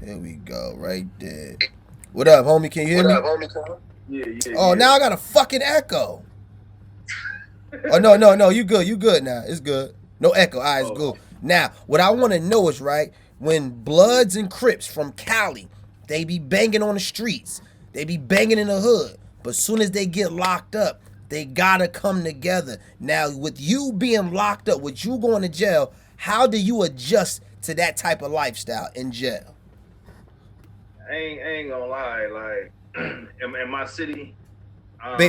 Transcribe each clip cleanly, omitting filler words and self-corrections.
Here we go, right there. What up, homie? Can you hear me? Yeah, yeah, Oh, yeah. now I got a fucking echo. Oh no, you good, you good now. It's good. No echo. All right, it's Oh, good. Now, what I want to know is right when yeah. Bloods and Crips from Cali, they be banging on the streets, they be banging in the hood, but soon as they get locked up, they gotta come together. Now, with you being locked up, with you going to jail, how do you adjust to that type of lifestyle in jail? I ain't gonna lie. Like in my city,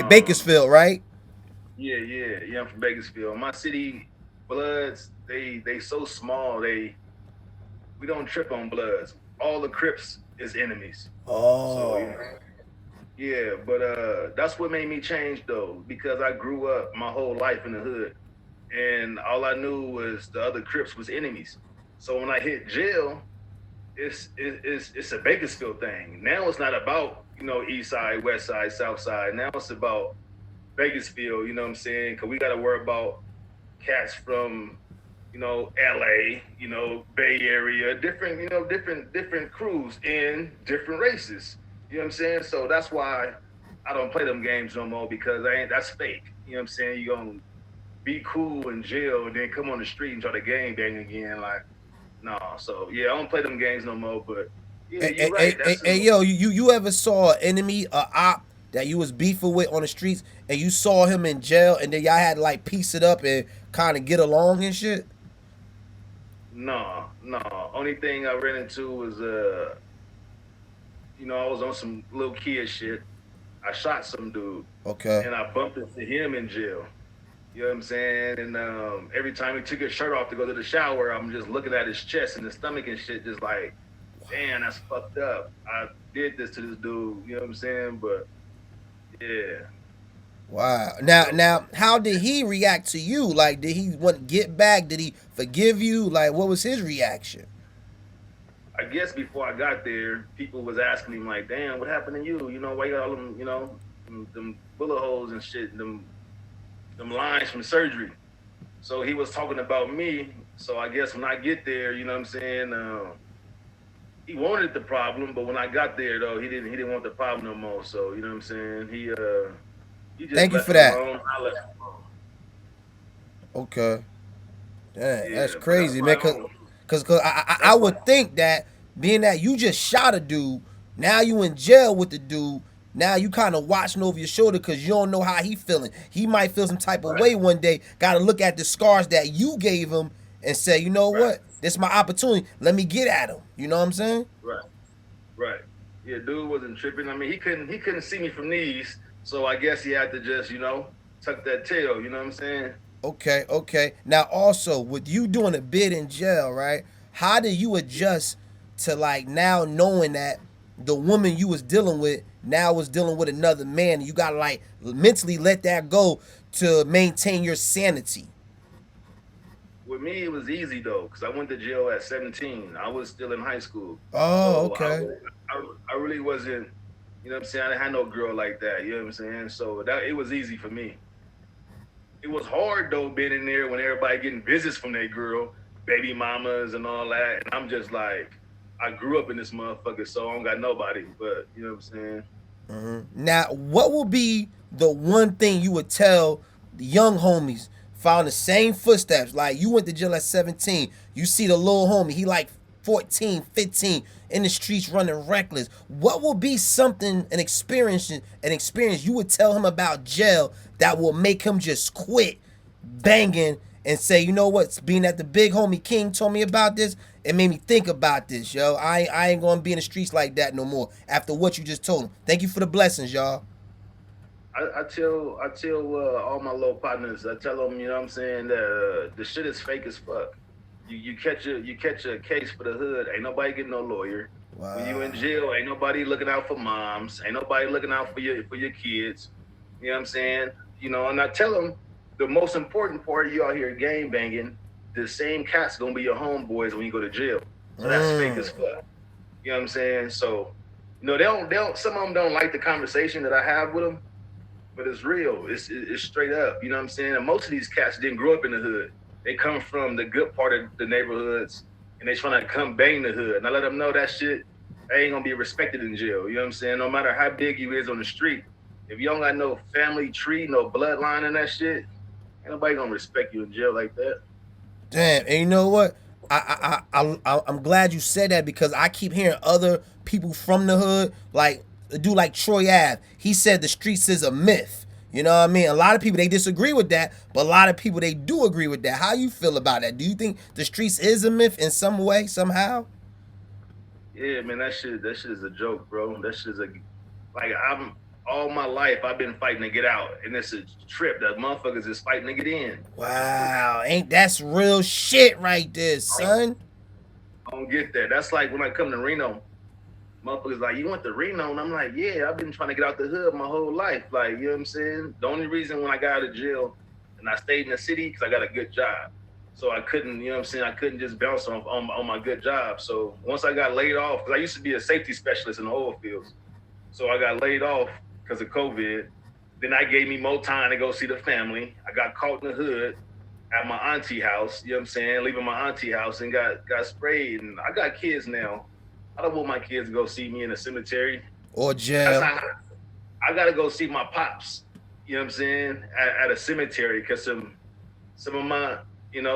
Bakersfield, right? yeah, yeah, yeah. I'm from Bakersfield. My city, Bloods, they so small. We don't trip on Bloods. All the Crips is enemies. So Oh, yeah. But that's what made me change though, because I grew up my whole life in the hood, and all I knew was the other Crips was enemies. So when I hit jail, it's a Bakersfield thing. Now it's not about East Side, West Side, South Side. Now it's about Bakersfield. You know what I'm saying? Because we got to worry about cats from L.A., Bay Area, different different crews in different races. You know what I'm saying? So that's why I don't play them games no more because I ain't that's fake. You know what I'm saying? You gonna be cool in jail and then come on the street and try to gang bang again. Like, no. So yeah, I don't play them games no more. But yeah, Hey, you're right. That's hey, yo, you ever saw an enemy, a op that you was beefing with on the streets, and you saw him in jail, and then y'all had to like piece it up and kind of get along and shit? no, no. Only thing I ran into was I was on some little kid shit. I shot some dude Okay. and I bumped into him in jail. You know what I'm saying? And every time he took his shirt off to go to the shower, I'm just looking at his chest and his stomach and shit, just like, damn, that's fucked up. I did this to this dude. You know what I'm saying? But yeah. Wow. So How did he react to you? Like, did he want to get back? Did he forgive you? Like, what was his reaction? I guess before I got there, people was asking him like, "Damn, what happened to you? Why you got all them, them bullet holes and shit, and them lines from surgery?" So he was talking about me. So I guess when I get there, you know what I'm saying, he wanted the problem, but when I got there though, he didn't want the problem no more. So you know what I'm saying, he just Thank you left for it that. alone. I left it alone. Okay. Dang, that's Yeah, but that's crazy, man. my Cause, own. I That's my would think that being that you just shot a dude, now you in jail with the dude. Now you kind of watching over your shoulder because you don't know how he feeling. He might feel some type of right, way one day. Got to look at the scars that you gave him and say, you know right, what? This is my opportunity. Let me get at him. You know what I'm saying? right, right. Yeah, dude wasn't tripping. I mean, he couldn't see me from these, so I guess he had to just tuck that tail. You know what I'm saying? Okay, okay. Now also with you doing a bid in jail, right? How do you adjust to like now knowing that the woman you was dealing with now was dealing with another man? You gotta like mentally let that go to maintain your sanity. With me, it was easy though, because I went to jail at 17. I was still in high school, Oh, so okay. I really wasn't. You know what I'm saying? I didn't have no girl like that. You know what I'm saying? So that it was easy for me. It was hard though being in there when everybody getting visits from their girl, baby mamas and all that, and I'm just like, I grew up in this motherfucker, so I don't got nobody. But you know what I'm saying? Now, what will be the one thing you would tell the young homies following the same footsteps? Like you went to jail at 17, you see the little homie, he like 14, 15 in the streets running reckless. What will be something, an experience you would tell him about jail that will make him just quit banging and say, you know what, being that the big homie King told me about this, it made me think about this, yo. I ain't gonna be in the streets like that no more after what you just told him. Thank you for the blessings, y'all. I tell all my little partners, I tell them, you know what I'm saying, that the shit is fake as fuck. You catch a case for the hood, ain't nobody getting no lawyer. When you in Wow. jail, ain't nobody looking out for moms, ain't nobody looking out for your kids. You know what I'm saying? And I tell them the most important part of you out here game banging, the same cat's gonna be your homeboys when you go to jail. So that's fake as Mm. fuck. You know what I'm saying? So, they don't. Some of them don't like the conversation that I have with them, but it's real. It's straight up. You know what I'm saying? And most of these cats didn't grow up in the hood. They come from the good part of the neighborhoods, and they trying to come bang the hood. And I let them know that shit. I ain't gonna be respected in jail. You know what I'm saying? No matter how big you is on the street, if you don't got no family tree, no bloodline and that shit, ain't nobody gonna respect you in jail like that. Damn, and you know what? I'm glad you said that because I keep hearing other people from the hood, like a dude like Troy Ave. He said the streets is a myth. You know what I mean? A lot of people they disagree with that, but a lot of people they do agree with that. How you feel about that? Do you think the streets is a myth in some way, somehow? Yeah, man, that shit is a joke, bro. That shit is a like I'm all my life I've been fighting to get out, and it's a trip that motherfuckers is fighting to get in. Wow, ain't that's real shit right there, son? I don't get that. That's like when I come to Reno, motherfuckers like, you went to Reno? And I'm like, yeah, I've been trying to get out the hood my whole life. Like, you know what I'm saying? The only reason when I got out of jail and I stayed in the city because I got a good job. So I couldn't, you know what I'm saying? I couldn't just bounce on my good job. So once I got laid off, because I used to be a safety specialist in the oil fields. So I got laid off because of COVID. Then I gave me more time to go see the family. I got caught in the hood at my auntie house, you know what I'm saying? Leaving my auntie house and got sprayed. And I got kids now. I don't want my kids to go see me in a cemetery. Or That's jail? not, I gotta go see my pops, you know what I'm saying, at a cemetery because some of my,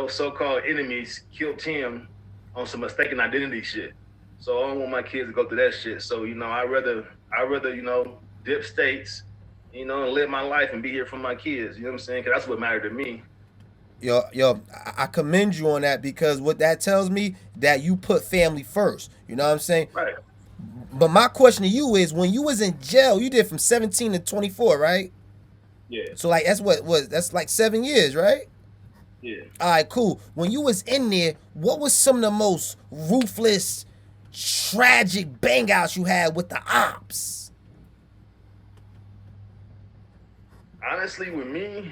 so-called enemies killed him on some mistaken identity shit. So I don't want my kids to go through that shit. So, I rather, dip states, and live my life and be here for my kids. You know what I'm saying? Because that's what mattered to me. Yo, I commend you on that because what that tells me that you put family first. You know what I'm saying? Right. But my question to you is, when you was in jail, you did from 17 to 24, right? Yeah. So like that's what was that's like 7 years, right? Yeah. All right, cool. When you was in there, what was some of the most ruthless, tragic bang outs you had with the ops? Honestly, with me,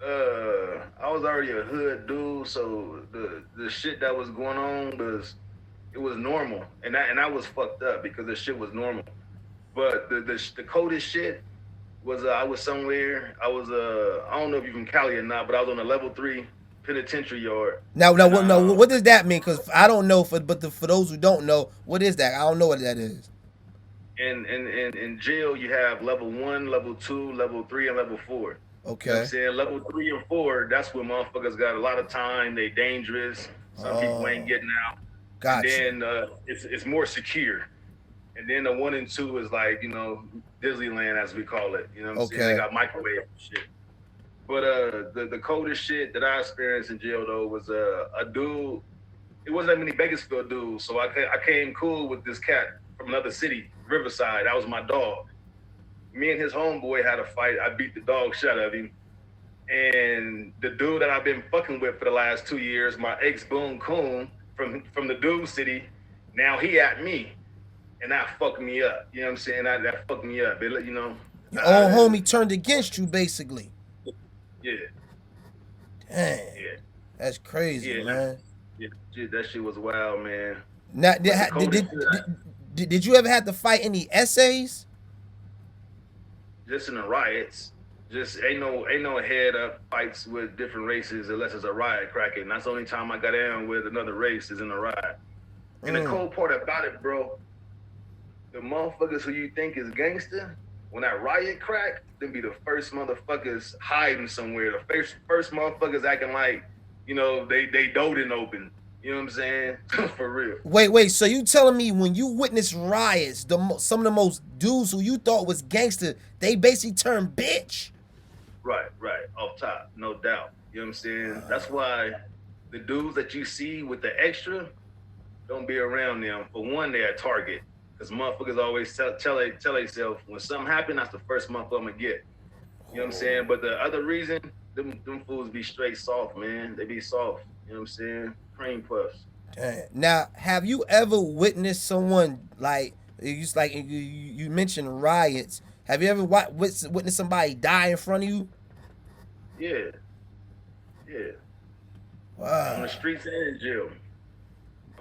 I was already a hood dude, so the shit that was going on was normal, and that was fucked up because the shit was normal. But the coldest shit was I was somewhere. I don't know if you're from Cali or not, but I was on a level 3 penitentiary yard, Now, and what? No, what does that mean? Because I don't know. For those who don't know, what is that? I don't know what that is. in jail you have level 1, level 2, level 3, and level 4. You know what I'm Okay. saying? Level 3 and 4, that's where motherfuckers got a lot of time. They dangerous. Some people ain't Oh, getting out. And got you. then it's more secure. And then the 1 and 2 is like, Disneyland as we call it. You know what I'm saying? They Okay. got microwave and shit. But the coldest shit that I experienced in jail though was a dude. It wasn't that many Bakersfield dudes, so I came cool with this cat from another city, Riverside. That was my dog. Me and his homeboy had a fight. I beat the dog shit out of him. And the dude that I've been fucking with for the last 2 years, my ex Boone Coon from the dude city, now he at me, and that fucked me up. You know what I'm saying? That fucked me up. Your old homie turned against you, basically. Yeah, Dang, yeah, that's crazy, yeah, man. yeah. That shit was wild, man. Now, But the coldest shit, did you ever have to fight any essays? just in the riots, just ain't no head up fights with different races unless it's a riot cracking. That's the only time I got in with another race is in a riot. And the Mm. cold part about it, bro, the motherfuckers who you think is gangster, when that riot crack, them be the first motherfuckers hiding somewhere. The first motherfuckers acting like, they doting open. You know what I'm saying? For real. Wait. So you telling me when you witnessed riots, some of the most dudes who you thought was gangster, they basically turned bitch? Right. Off top, no doubt. You know what I'm saying? That's why the dudes that you see with the extra, don't be around them. For one, they're a target. Because motherfuckers always tell themselves, when something happen, that's the first motherfucker I'm going to get. You know what I'm saying? But the other reason, them fools be straight soft, man. They be soft. You know what I'm saying? Cream puffs. Dang. Now, have you ever witnessed someone like you mentioned riots? Have you ever witnessed somebody die in front of you? Yeah, yeah. On the Wow. streets and in jail.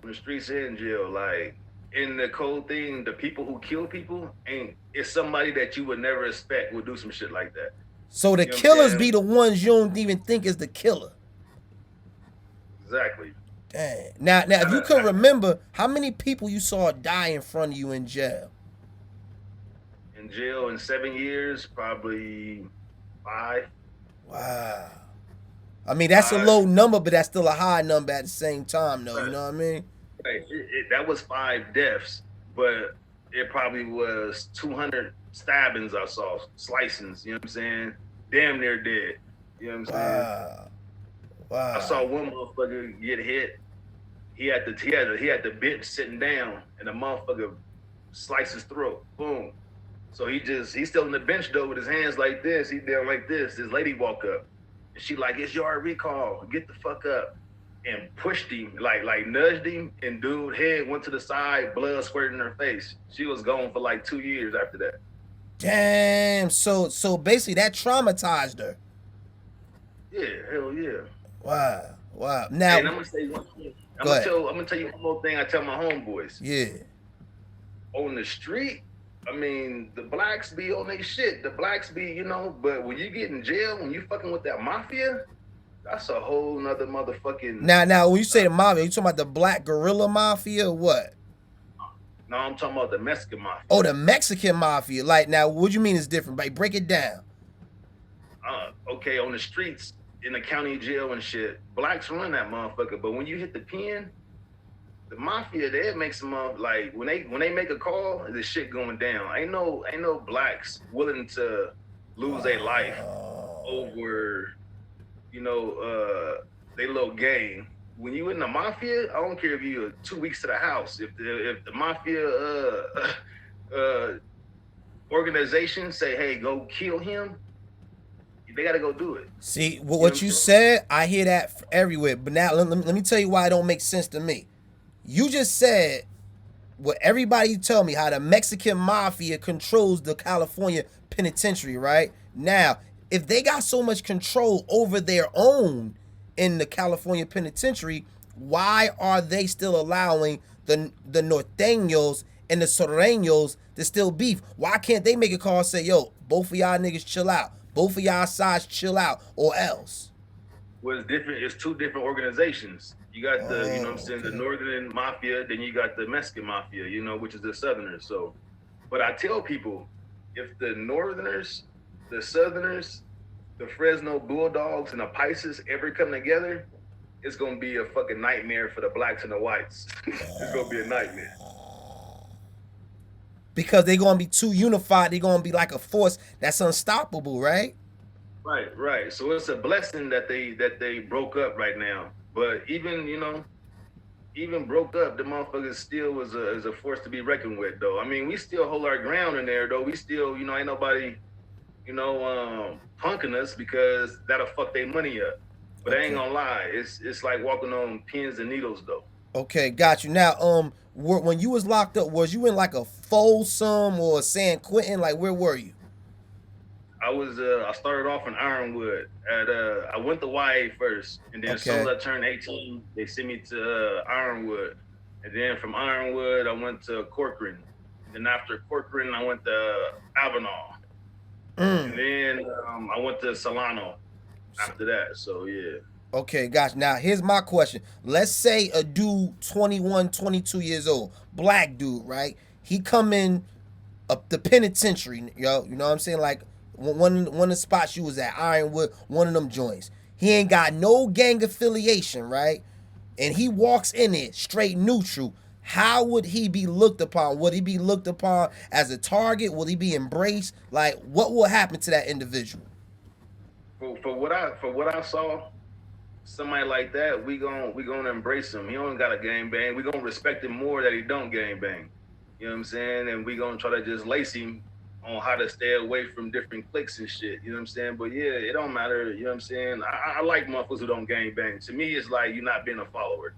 On the streets and in jail. Like, in the cold thing, the people who kill people ain't, it's somebody that you would never expect would do some shit like that. So the You know what I'm killers saying? be the ones you don't even think is the killer. Exactly. Dang. Now, if you could remember, how many people you saw die in front of you in jail? In jail in 7 years, probably 5. Wow. I mean, that's a 5. low number, but that's still a high number at the same time, though. You Right. know what I mean? Right. That was 5 deaths, but it probably was 200 stabbings I saw, slicings. You know what I'm saying? Damn near dead. You know what I'm saying? Wow. I saw Wow. one motherfucker get hit. He had the bitch sitting down, and the motherfucker sliced his throat. Boom. So he's still on the bench though with his hands like this. He down like this. This lady walk up, and she like, "It's your recall. Get the fuck up." And pushed him, like nudged him, and dude head went to the side, blood squirting in her face. She was gone for like 2 years after that. Damn. So basically that traumatized her. Yeah, hell yeah. Wow. Wow. Hey, Now, and I'm gonna say one thing. go ahead. I'm gonna tell you one more thing I tell my homeboys. Yeah. On the street, I mean, the blacks be on their shit. The blacks be, but when you get in jail, when you fucking with that mafia, that's a whole nother motherfucking. Now, when you say the mafia, you talking about the black guerrilla mafia or what? No, I'm talking about the Mexican mafia. Oh, the Mexican mafia. Like, now, what you mean is different? Like, break it down. Okay, on the streets, in the county jail and shit, blacks run that motherfucker. But when you hit the pen, the mafia, they make some like when they make a call, the shit going down. Ain't no blacks willing to lose their life over, they little gang. When you in the mafia, I don't care if you 2 weeks to the house. If the mafia organization say, hey, go kill him, they gotta go do it. See, what you said, I hear that everywhere. But now, let me tell you why it don't make sense to me. You just said what everybody tell me, how the Mexican mafia controls the California penitentiary, right? Now, if they got so much control over their own in the California penitentiary, why are they still allowing the norteños and the sureños to still beef? Why can't they make a call and say, yo, both of y'all niggas chill out? Both of y'all sides chill out, or else? Well, it's different. It's two different organizations. You got the Northern Mafia, then you got the Mexican Mafia, which is the Southerners. So, but I tell people, if the Northerners, the Southerners, the Fresno Bulldogs, and the Pisces ever come together, it's gonna be a fucking nightmare for the blacks and the whites. It's gonna be a nightmare. Because they're gonna be too unified. They're gonna be like a force that's unstoppable, right? Right. So it's a blessing that they broke up right now. But even broke up, the motherfuckers still is a force to be reckoned with, though. I mean, we still hold our ground in there, though. We still, ain't nobody, punking us because that'll fuck their money up. But I ain't gonna lie, it's like walking on pins and needles, though. Okay, got you. Now, when you was locked up, was you in like a Folsom or San Quentin? Like, where were you? I started off in Ironwood. I went to YA first, and then as soon as I turned 18, they sent me to Ironwood, and then from Ironwood I went to Corcoran. Then after Corcoran, I went to Avenal, and then I went to Solano after that. So yeah. Okay, gotcha. Now, here's my question. Let's say a dude 21, 22 years old, black dude, right? He come in up the penitentiary, yo. You know what I'm saying? Like one of the spots you was at, Ironwood, one of them joints. He ain't got no gang affiliation, right? And he walks in it straight neutral. How would he be looked upon? Would he be looked upon as a target? Will he be embraced? Like, what will happen to that individual? For what I saw, somebody like that, we gonna embrace him. He don't got a gang bang. We gonna respect him more that he don't gang bang. You know what I'm saying? And we gonna try to just lace him on how to stay away from different cliques and shit. You know what I'm saying? But yeah, it don't matter. You know what I'm saying? I like motherfuckers who don't gang bang. To me, it's like you're not being a follower.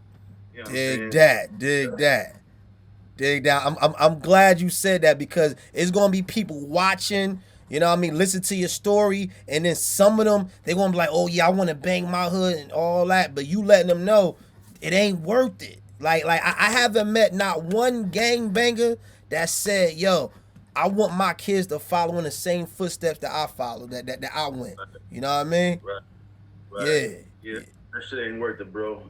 You know what I'm saying? Dig that. I'm glad you said that because it's gonna be people watching. You know what I mean? Listen to your story, and then some of them, they gonna be like, oh yeah, I wanna bang my hood and all that, but you letting them know it ain't worth it. Like I haven't met not one gang banger that said, yo, I want my kids to follow in the same footsteps that I followed, that I went. You know what I mean? Right. Yeah. That shit ain't worth it, bro.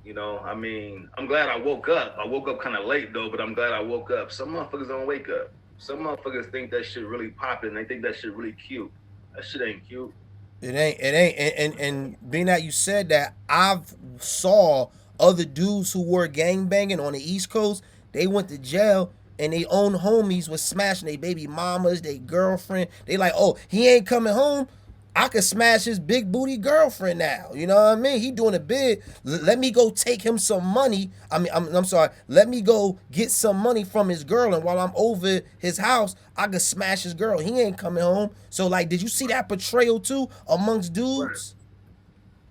I mean, I'm glad I woke up. I woke up kind of late though, but I'm glad I woke up. Some motherfuckers don't wake up. Some motherfuckers think that shit really popping. They think that shit really cute. That shit ain't cute. It ain't, and being that you said that, I've saw other dudes who were gang banging on the East Coast. They went to jail, and they own homies was smashing their baby mamas, their girlfriend. They like, oh, he ain't coming home. I could smash his big booty girlfriend now. You know what I mean? He doing a bid. Let me go take him some money. I'm sorry. Let me go get some money from his girl, and while I'm over his house, I could smash his girl. He ain't coming home. So like, did you see that portrayal too amongst Right. dudes?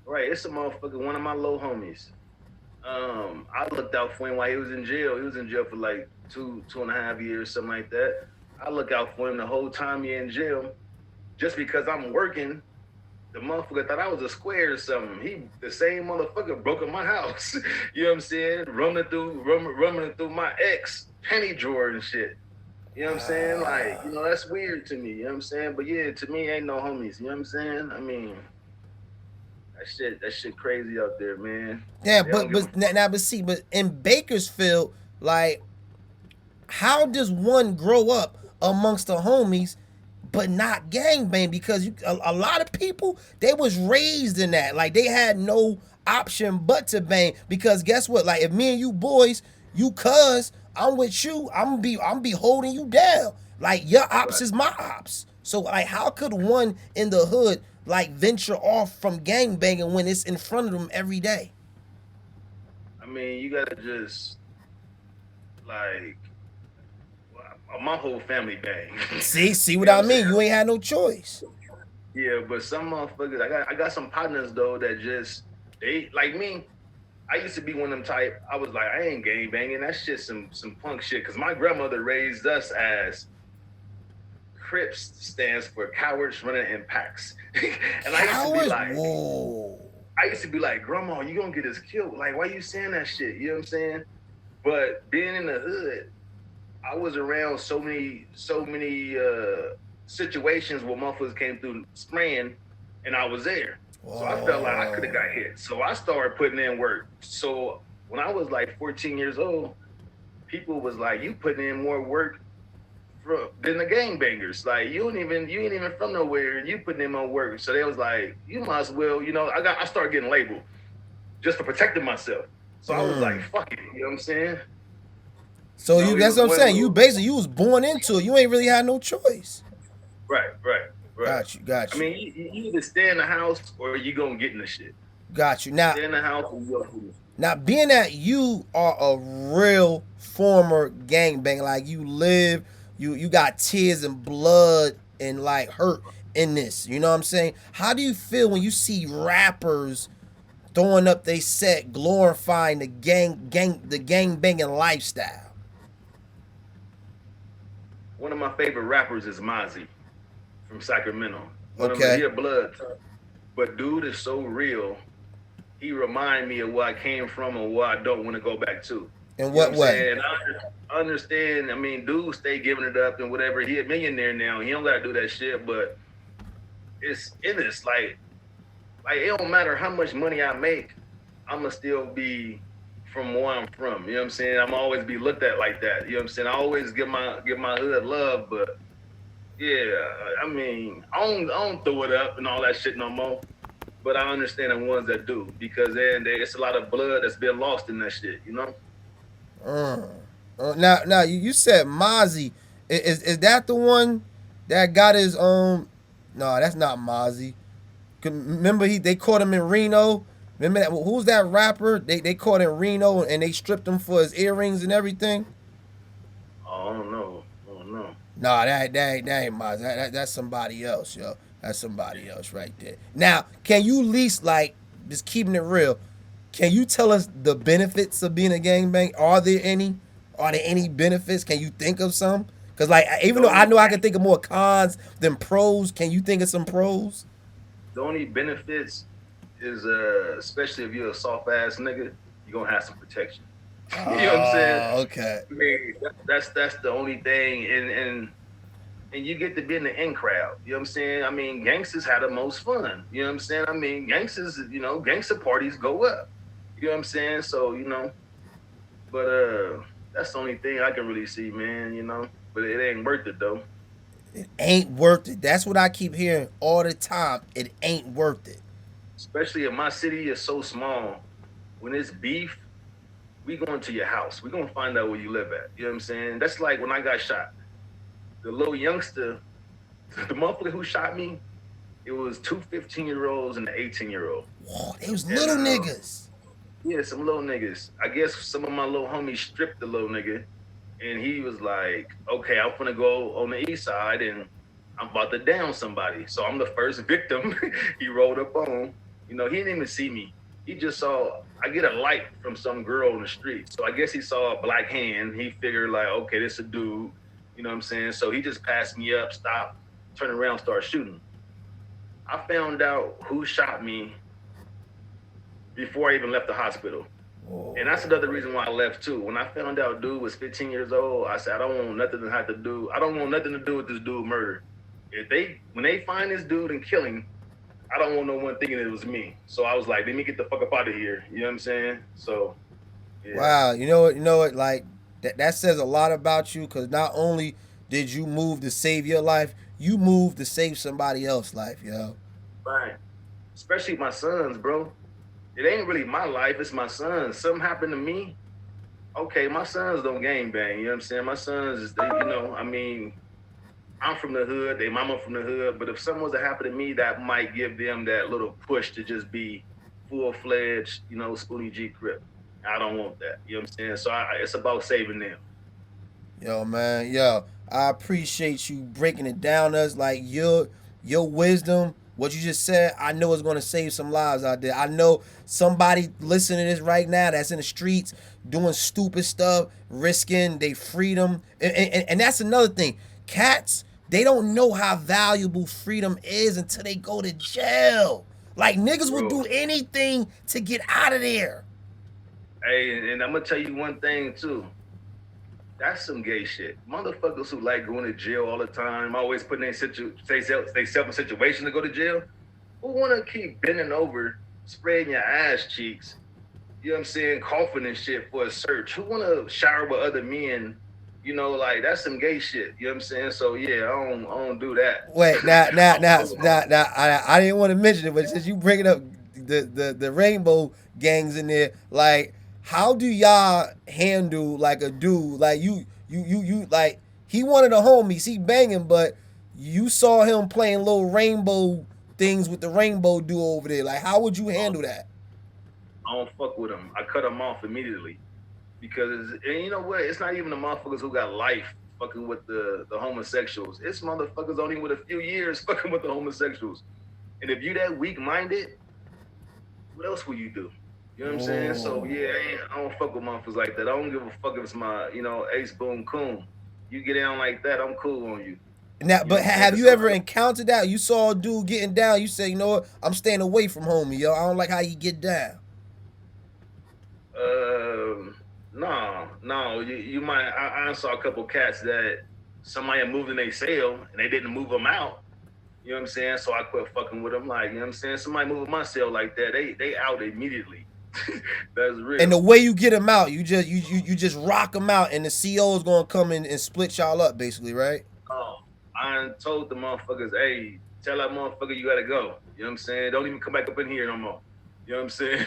Right. It's a motherfucker, one of my low homies. I looked out for him while he was in jail. He was in jail for like 2.5 years, something like that. I look out for him the whole time he in jail. Just because I'm working, the motherfucker thought I was a square or something. The same motherfucker broke in my house. You know what I'm saying? Rumming through my ex penny drawer and shit. You know what I'm saying? Like, that's weird to me. You know what I'm saying? But yeah, to me, ain't no homies. You know what I'm saying? I mean, that shit crazy out there, man. Yeah, They don't give a fuck. but see, but in Bakersfield, like, how does one grow up amongst the homies but not gangbang? Because a lot of people, they was raised in that, like they had no option but to bang. Because guess what, like if me and you boys, you cuz I'm with you, I'm be holding you down, like your ops Right. is my ops. So like, how could one in the hood like venture off from gangbanging when it's in front of them every day? I mean, you gotta just like my whole family bang. See You what know what I I'm saying? mean? You ain't had no choice. Yeah, but some motherfuckers, I got some partners though that just they like me. I used to be one of them type. I was like, I ain't gang banging. That shit some punk shit. Cause my grandmother raised us as crips, stands for cowards running in packs. And I used to be Cowards? like, Whoa. Grandma, you gonna get us killed. Like, why you saying that shit? You know what I'm saying? But being in the hood, I was around so many situations where motherfuckers came through spraying, and I was there. So I felt like I could have Whoa. got hit. So I started putting in work. So when I was like 14 years old, people was like, "You putting in more work than the gangbangers. Like you ain't even from nowhere, and you putting in more work." So they was like, "You might as well." I started getting labeled just for protecting myself. So I was like, Mm. "Fuck it," you know what I'm saying? So So you it that's was what I'm one saying. You little basically, you was born into it. You ain't really had no choice. right, right, right. Got you, I got you, mean, you either stay in the house or you gonna get in the shit. got you. Stay in the house or you gonna. Now being that you are a real former gangbanger, like you live, you got tears and blood and like hurt in this. You know what I'm saying? How do you feel when you see rappers throwing up they set, glorifying the gang banging lifestyle? One of my favorite rappers is Mozzie from Sacramento. He Okay. a blood, but dude is so real. He remind me of where I came from and where I don't want to go back to. In You know what what I'm way? saying? I understand. I mean, dude stay giving it up and whatever. He a millionaire now. He don't gotta do that shit, but it's in this like it don't matter how much money I make, I'ma still be from where I'm from. You know what I'm saying? I'm always be looked at like that. You know what I'm saying? I always give my hood love, but yeah, I mean, I don't throw it up and all that shit no more. But I understand the ones that do because then it's a lot of blood that's been lost in that shit. You know? Uh, now you said Mozzie. Is that the one that got his No, that's not Mozzie. Remember they caught him in Reno. Remember that? Who's that rapper? They caught in Reno and they stripped him for his earrings and everything. I don't know. I don't know. Nah, that ain't Mozzie. That's somebody else, yo. That's somebody else right there. Now, can you at least like just keeping it real? Can you tell us the benefits of being a gangbang? Are there any? Are there any benefits? Can you think of some? Cause like The even though I only know I can think of more cons than pros, can you think of some pros? the only benefits is especially if you're a soft ass nigga, you're gonna have some protection. You know what I'm saying? Okay. I mean, that's the only thing, and you get to be in the in crowd. You know what I'm saying? I mean, gangsters had the most fun. You know what I'm saying? I mean, gangster parties go up. You know what I'm saying? So, but that's the only thing I can really see, man, But it ain't worth it though. It ain't worth it. That's what I keep hearing all the time. It ain't worth it. Especially if my city is so small. When it's beef, we going to your house. We gonna find out where you live at. You know what I'm saying? That's like when I got shot. The little youngster, the motherfucker who shot me, it was two 15-year-olds and an 18-year-old. Whoa, they was And little niggas. yeah, some little niggas. I guess some of my little homies stripped the little nigga, and he was like, "Okay, I'm gonna go on the east side, and I'm about to down somebody." So I'm the first victim. He rolled up on. He didn't even see me. He just saw I get a light from some girl on the street. So I guess he saw a black hand. He figured like, okay, this a dude. You know what I'm saying? So he just passed me up, stopped, turned around, started shooting. I found out who shot me before I even left the hospital. Whoa. And that's another reason why I left too. When I found out dude was 15 years old, I said, I don't want nothing to have to do. I don't want nothing to do with this dude murder. When they find this dude and kill him, I don't want no one thinking it was me. So I was like, let me get the fuck up out of here. You know what I'm saying? So yeah. Wow, you know what, like that says a lot about you because not only did you move to save your life, you moved to save somebody else's life, yo. Fine. Especially my sons, bro. It ain't really my life, it's my sons. Something happened to me. Okay, my sons don't gang bang, you know what I'm saying? My sons is I mean, I'm from the hood, they mama from the hood, but if something was to happen to me, that might give them that little push to just be full fledged, Spoonie G Crip. I don't want that. You know what I'm saying? So it's about saving them. Yo, man, yo, I appreciate you breaking it down to us. Like your wisdom, what you just said, I know it's gonna save some lives out there. I know somebody listening to this right now that's in the streets doing stupid stuff, risking their freedom. And that's another thing. Cats, they don't know how valuable freedom is until they go to jail. Like niggas will Bro. do anything to get out of there. Hey, and I'm gonna tell you one thing too. That's some gay shit. Motherfuckers who like going to jail all the time, always putting themselves in situation to go to jail. Who wanna keep bending over, spreading your ass cheeks, you know what I'm saying, coughing and shit for a search? Who wanna shower with other men? Like that's some gay shit. You know what I'm saying? So yeah, I don't do that. Wait, now, now, I'm now, cool. now, now I didn't want to mention it, but since you bring it up, the rainbow gangs in there, like, how do y'all handle like a dude like you like he one of the homies, he banging, but you saw him playing little rainbow things with the rainbow dude over there. Like, how would you handle that? I don't fuck with them. I cut them off immediately because, and you know what? It's not even the motherfuckers who got life fucking with the homosexuals. It's motherfuckers only with a few years fucking with the homosexuals. And if you that weak minded, what else will you do? You know what I'm saying? So Oh. yeah, I don't fuck with motherfuckers like that. I don't give a fuck if it's my, ace boom coon. You get down like that, I'm cool on you. Now, You know but what I'm saying? have 'Cause you ever encountered that? You saw a dude getting down. You say, you know what? I'm staying away from homie, yo. I don't like how you get down. no. You might. I saw a couple cats that somebody had moved in their cell and they didn't move them out. You know what I'm saying? So I quit fucking with them. Like, you know what I'm saying? Somebody moving my cell like that, they out immediately. That's And real. the way you get them out, you just rock them out, and the CO is gonna come in and split y'all up, basically, right? Oh, I told the motherfuckers, hey, tell that motherfucker you gotta go. You know what I'm saying? Don't even come back up in here no more. You know what I'm saying?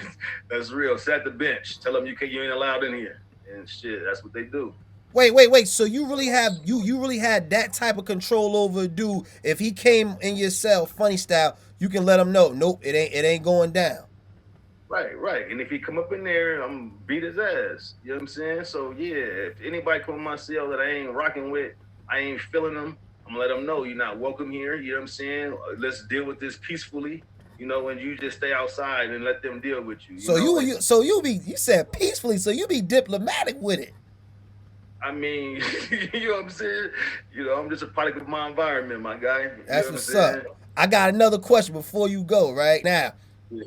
That's real. Sit at the bench. Tell them you ain't allowed in here. And shit, that's what they do. Wait. So you really have you really had that type of control over a dude. If he came in your cell, funny style, you can let him know. Nope, it ain't going down. Right. And if he come up in there, I'm beat his ass. You know what I'm saying? So yeah, if anybody come in my cell that I ain't rocking with, I ain't feeling them, I'm gonna let them know you're not welcome here. You know what I'm saying? Let's deal with this peacefully. And you just stay outside and let them deal with you. So you said peacefully. So you be diplomatic with it. I mean, you know what I'm saying? I'm just a product of my environment, my guy. You know That's what I'm what's saying? up. I got another question before you go. Right now, Yeah.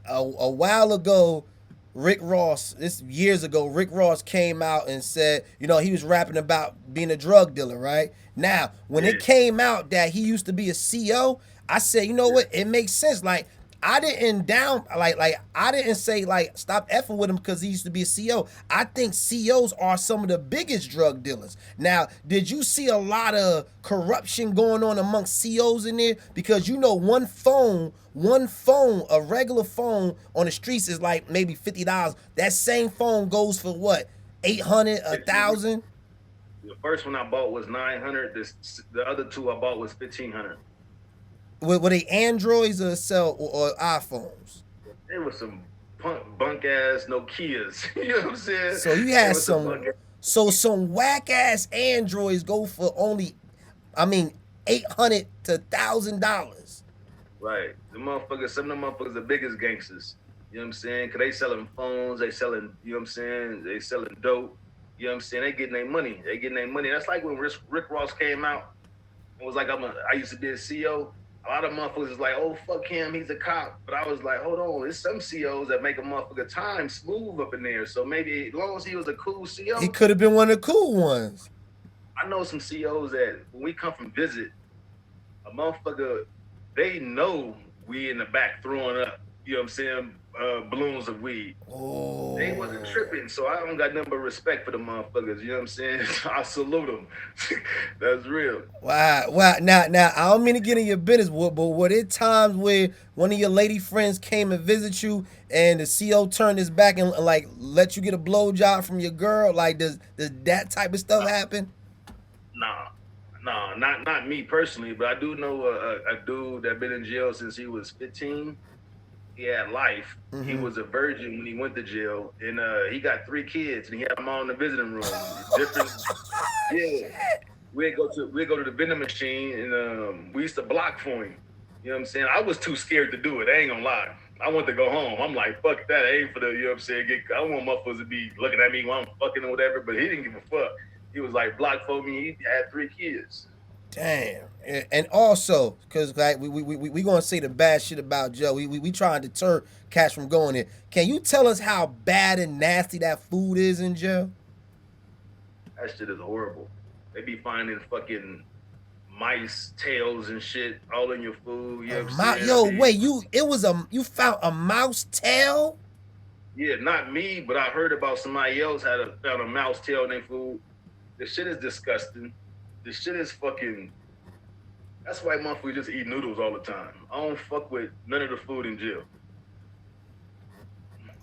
a while ago, Rick Ross, this years ago, Rick Ross came out and said, he was rapping about being a drug dealer, right? Now, when it Yeah. came out that he used to be a CO, I said, you know Yeah. what? It makes sense. Like, I didn't I didn't say like stop effing with him because he used to be a CO. I think COs are some of the biggest drug dealers. Now, did you see a lot of corruption going on amongst COs in there? Because you know one phone, a regular phone on the streets is like maybe $50. That same phone goes for what? 800, 1,000? The first one I bought was 900. The other two I bought was 1,500. Were they Androids or or iPhones? It was some bunk ass Nokias. You know what I'm saying? So you had some whack ass Androids go for only, I mean, $800 to $1,000. Right. Some of them motherfuckers the biggest gangsters. You know what I'm saying? Cause they selling phones, they selling, you know what I'm saying? They selling dope. You know what I'm saying? They getting their money. That's like when Rick Ross came out and was like, I used to be a CO. A lot of motherfuckers is like, oh, fuck him, he's a cop. But I was like, hold on, there's some COs that make a motherfucker time smooth up in there. So maybe as long as he was a cool CO. He could have been one of the cool ones. I know some COs that when we come from visit, a motherfucker, they know we in the back throwing up, you know what I'm saying, balloons of weed. Oh. They wasn't tripping, so I don't got nothing but respect for the motherfuckers, you know what I'm saying? I salute them. That's real. Wow. Now, I don't mean to get in your business, but were there times where one of your lady friends came and visit you and the CO turned his back and like let you get a blowjob from your girl? Like, does that type of stuff happen? Nah, not me personally, but I do know a dude that been in jail since he was 15. He had life. Mm-hmm. He was a virgin when he went to jail, and he got 3 kids, and he had them all in the visiting room. Different, yeah. We'd go to the vending machine, and we used to block for him. You know what I'm saying? I was too scared to do it. I ain't gonna lie. I want to go home. I'm like, fuck that. I ain't for the, you know what I'm saying? I don't want motherfuckers to be looking at me while I'm fucking or whatever. But he didn't give a fuck. He was like, block for me. He had 3 kids. Damn. And also, because like we gonna say the bad shit about Joe. We trying to deter cats from going there. Can you tell us how bad and nasty that food is in jail? That shit is horrible. They be finding fucking mice tails and shit all in your food. You know what I'm saying? Wait, you found a mouse tail? Yeah, not me, but I heard about somebody else found a mouse tail in their food. This shit is disgusting. This shit is fucking. That's why motherfuckers just eat noodles all the time. I don't fuck with none of the food in jail.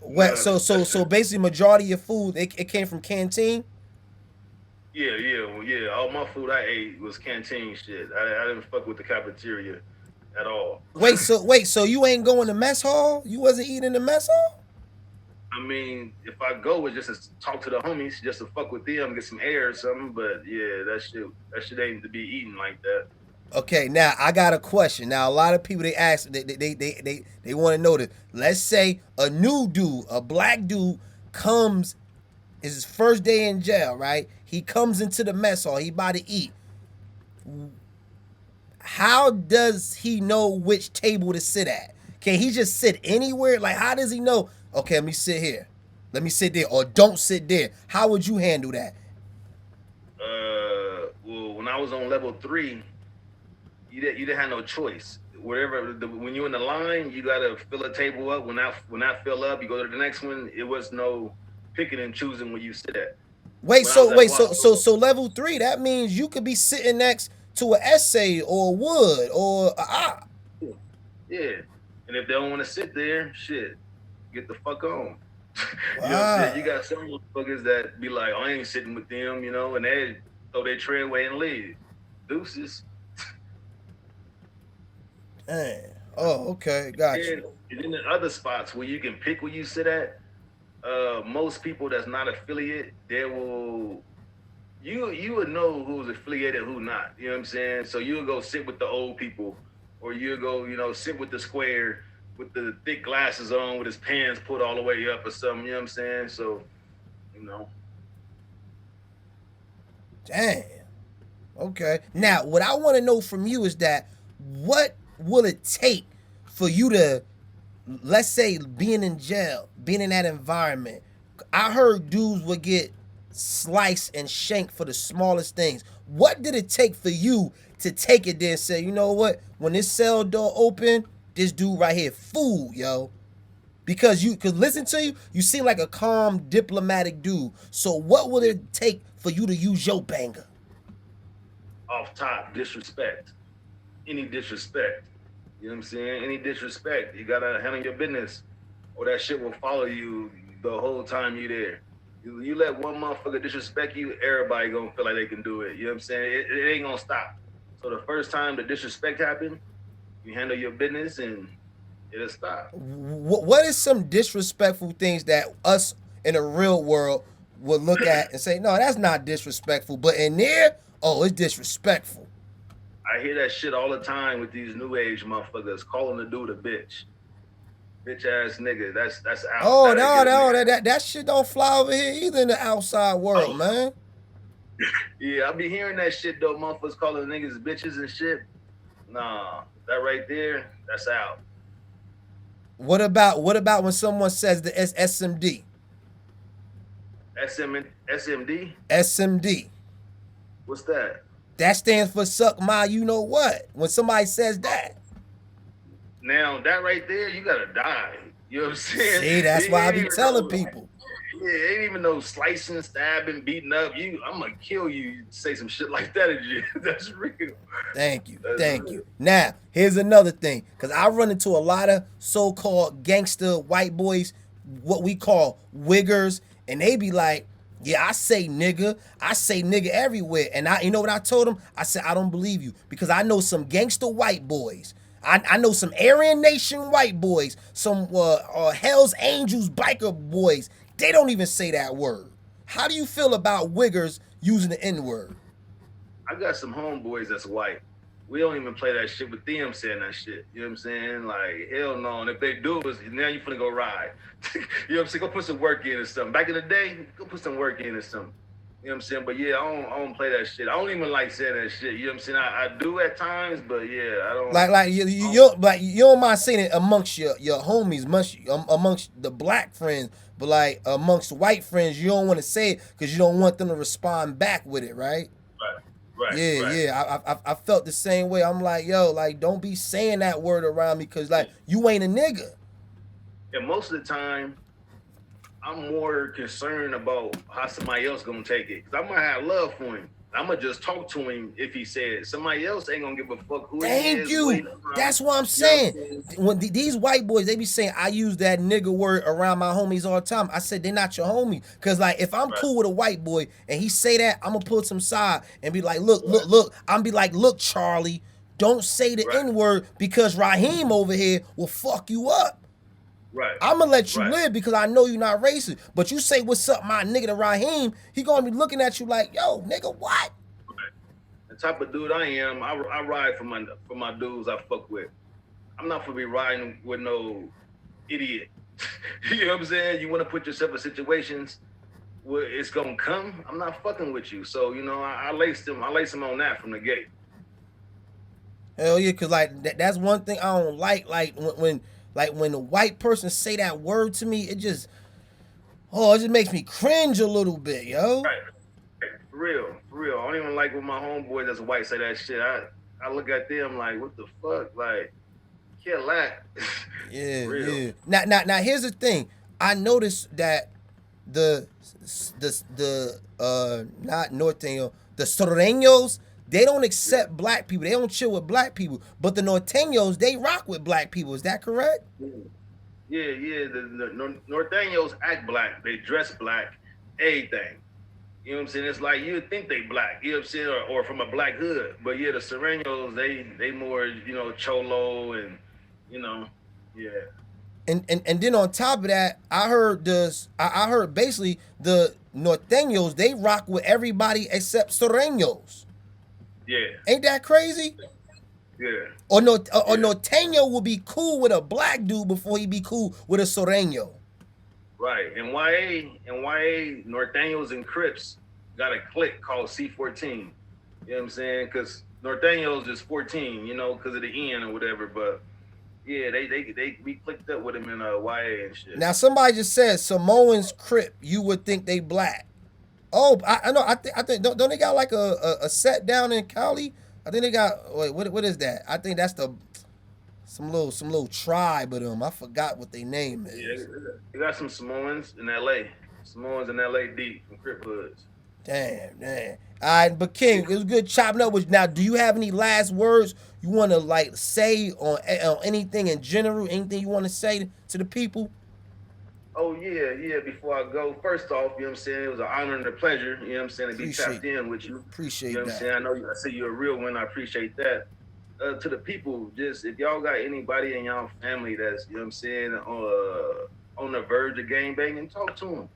What? So basically, majority of your food it came from canteen. Yeah. All my food I ate was canteen shit. I didn't fuck with the cafeteria at all. Wait, so you ain't going to mess hall? You wasn't eating in the mess hall? I mean, if I go, it's just to talk to the homies, just to fuck with them, get some air or something. But yeah, that shit ain't to be eaten like that. Okay, now I got a question. Now a lot of people they ask, they want to know this. Let's say a new dude, a black dude, comes, it's his first day in jail, right? He comes into the mess hall. He about to eat. How does he know which table to sit at? Can he just sit anywhere? Like, how does he know? Okay, let me sit here. Let me sit there, or don't sit there. How would you handle that? Well, when I was on level 3, you didn't have no choice. When you're in the line, you gotta fill a table up. When I fill up, you go to the next one. It was no picking and choosing where you sit at. So level 3, that means you could be sitting next to an essay or a wood or a op. Yeah, and if they don't want to sit there, shit, get the fuck on. Wow. You know what I'm saying? You got some motherfuckers that be like, I ain't sitting with them, you know, and they throw their tray away and leave. Deuces. Dang. Oh, okay, gotcha. And in the other spots where you can pick where you sit at, most people that's not affiliate, you would know who's affiliated, who not. You know what I'm saying? So you'll go sit with the old people, or you'll go, you know, sit with the square with the thick glasses on, with his pants put all the way up or something. You know what I'm saying? So, you know. Damn. Okay. Now, what I want to know from you is that what will it take for you to, let's say, being in jail, being in that environment? I heard dudes would get sliced and shanked for the smallest things. What did it take for you to take it there and say, you know what, when this cell door open, this dude right here fooled, yo. Because you could listen to you, you seem like a calm, diplomatic dude. So what would it take for you to use your banger? Off top, disrespect. Any disrespect. You know what I'm saying? Any disrespect. You gotta handle your business, or that shit will follow you the whole time you there. You let one motherfucker disrespect you, everybody gonna feel like they can do it. You know what I'm saying? It ain't gonna stop. So the first time the disrespect happened, you handle your business and it'll stop. What is some disrespectful things that us in the real world would look at and say, no, that's not disrespectful, but in there, oh, it's disrespectful. I hear that shit all the time with these new age motherfuckers calling the dude a bitch. Bitch ass nigga. That's out. Oh no, that shit don't fly over here either in the outside world, man. Yeah, I be hearing that shit though. Motherfuckers calling niggas bitches and shit. Nah, that right there, that's out. What about when someone says the SMD? SMD? SMD. What's that? That stands for suck my you know what. When somebody says that. Now that right there, you gotta die. You know what I'm saying? See, that's why I be telling people. Yeah, ain't even no slicing, stabbing, beating up. I'm gonna kill you. You say some shit like that at you. That's real. Thank you. That's Thank real. you. Now, here's another thing. Because I run into a lot of so-called gangster white boys, what we call wiggers, and they be like, yeah, I say nigga everywhere. And you know what I told them? I said, I don't believe you. Because I know some gangster white boys. I know some Aryan Nation white boys, some Hell's Angels biker boys. They don't even say that word. How do you feel about wiggers using the N-word? I got some homeboys that's white. We don't even play that shit with them saying that shit. You know what I'm saying? Like, hell no. And if they do, now you finna go ride. You know what I'm saying? Go put some work in or something. Back in the day, go put some work in or something. You know what I'm saying? But yeah, I don't play that shit. I don't even like saying that shit. You know what I'm saying? I do at times, but yeah, I don't. Like you don't mind saying it amongst your homies, amongst the black friends, but like amongst white friends, you don't want to say it because you don't want them to respond back with it, right? Right. Yeah, right. yeah. I felt the same way. I'm like, yo, like don't be saying that word around me because like you ain't a nigga. And most of the time, I'm more concerned about how somebody else gonna take it. Cause I might have love for him. I'm gonna just talk to him if he says somebody else ain't gonna give a fuck who he is. Thank you. That's what I'm saying. When these white boys, they be saying I use that nigga word around my homies all the time. I said they're not your homie. Cause like if I'm cool with a white boy and he say that, I'm gonna pull some side and be like, look. I'm be like, look, Charlie, don't say the N-word because Raheem over here will fuck you up. Right. I'm gonna let you live because I know you're not racist. But you say what's up, my nigga to Raheem, he gonna be looking at you like, yo, nigga, what? Right. The type of dude I am, I ride for my dudes I fuck with. I'm not gonna be riding with no idiot. You know what I'm saying? You wanna put yourself in situations where it's gonna come. I'm not fucking with you. So, you know, I lace them on that from the gate. Hell yeah, cause like that's one thing I don't like when a white person say that word to me, it just makes me cringe a little bit, yo. Right. For real. I don't even like when my homeboy that's white say that shit. I look at them like, what the fuck? Like, can't laugh. Yeah. Now here's the thing. I noticed that the not norteño, the sureños, they don't accept black people. They don't chill with black people. But the norteños, they rock with black people. Is that correct? Yeah. The norteños act black. They dress black. Everything. You know what I'm saying? It's like you would think they black. You know what I'm saying? Or from a black hood. But yeah, the Sureños, they more, you know, cholo and, you know, yeah. And then on top of that, I heard basically the norteños, they rock with everybody except Sureños. Yeah. Ain't that crazy? Yeah. Or norteño will be cool with a black dude before he be cool with a Sureño. Right. And YA, Norteños and Crips got a clique called C14. You know what I'm saying? Because Norteños is 14, you know, because of the N or whatever. But yeah, we clicked up with him in YA and shit. Now somebody just said Samoans Crip, you would think they black. Oh, I know. I think don't they got like a set down in Cali? I think they got what is that? I think that's the some little tribe of them. I forgot what their name Yeah, is. you got some Samoans in L.A. Samoans in L.A. deep from Crip hoods. Damn, damn. All right, but King, it was good chopping up with you. Now, do you have any last words you want to like say on anything in general? Anything you want to say to the people? Oh yeah, yeah. Before I go, first off, you know what I'm saying, it was an honor and a pleasure, you know what I'm saying, to be tapped Appreciate in with you. You know appreciate what I'm that. saying? I see you're a real one. I appreciate that. To the people, just if y'all got anybody in y'all family that's, you know what I'm saying, on the verge of gang banging, talk to them.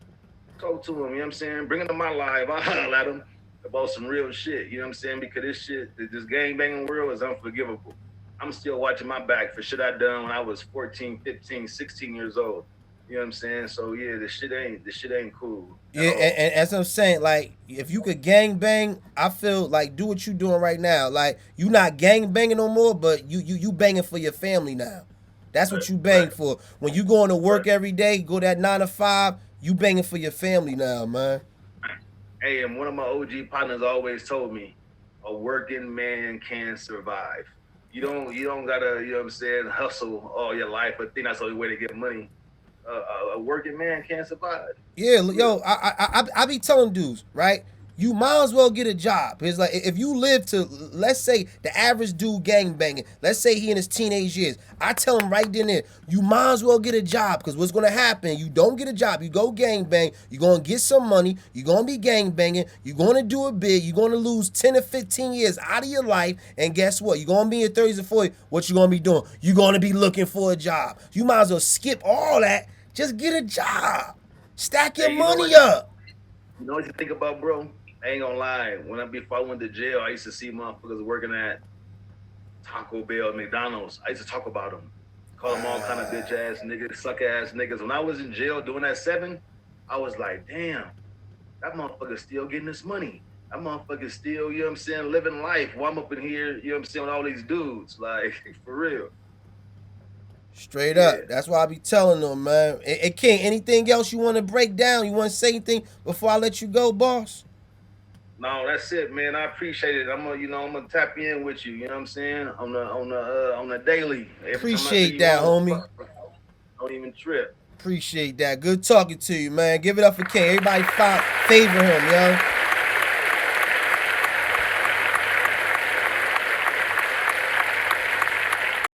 Talk to them, you know what I'm saying? Bring them to my live. I'll holler at them about some real shit, you know what I'm saying? Because this shit, this gang banging world is unforgivable. I'm still watching my back for shit I done when I was 14, 15, 16 years old. You know what I'm saying? So yeah, this shit ain't cool at Yeah, all. and as I'm saying, like if you could gang bang, I feel like do what you doing right now. Like you not gang banging no more, but you banging for your family now. That's Right, what you bang right, for. When you going to right. work every day, go that 9 to 5, you banging for your family now, man. Hey, and one of my OG partners always told me, a working man can survive. You don't gotta, you know what I'm saying, hustle all your life, but think that's the only way to get money. A working man can survive. Yeah, For yo, real. I be telling dudes, right? You might as well get a job. It's like if you live to, let's say the average dude gang banging, let's say he in his teenage years. I tell him right then and there, you might as well get a job because what's gonna happen? You don't get a job, you go gang bang, you're gonna get some money, you're gonna be gang banging, you're gonna do it big, you're gonna lose 10 to 15 years out of your life, and guess what? You're gonna be in your 30s and 40s. What you gonna be doing? You're gonna be looking for a job. You might as well skip all that. Just get a job. Stack your Hey, money up. you know what you think about, bro? I ain't gonna lie. Before I went to jail, I used to see motherfuckers working at Taco Bell, McDonald's. I used to talk about them, call them all kind of bitch ass niggas, suck ass niggas. When I was in jail doing that 7, I was like, damn, that motherfucker's still getting this money. That motherfucker's still, you know what I'm saying, living life. While I'm up in here, you know what I'm saying, with all these dudes, like for real. Straight Yeah. up. That's why I be telling them, man. Hey, King, anything else you want to break down? You want to say anything before I let you go, boss? No, that's it, man. I appreciate it. I'm gonna tap in with you. You know what I'm saying, on the daily. Every time I see Appreciate you that, on, homie. don't even trip. Appreciate that. Good talking to you, man. Give it up for King. Everybody favor him, yo.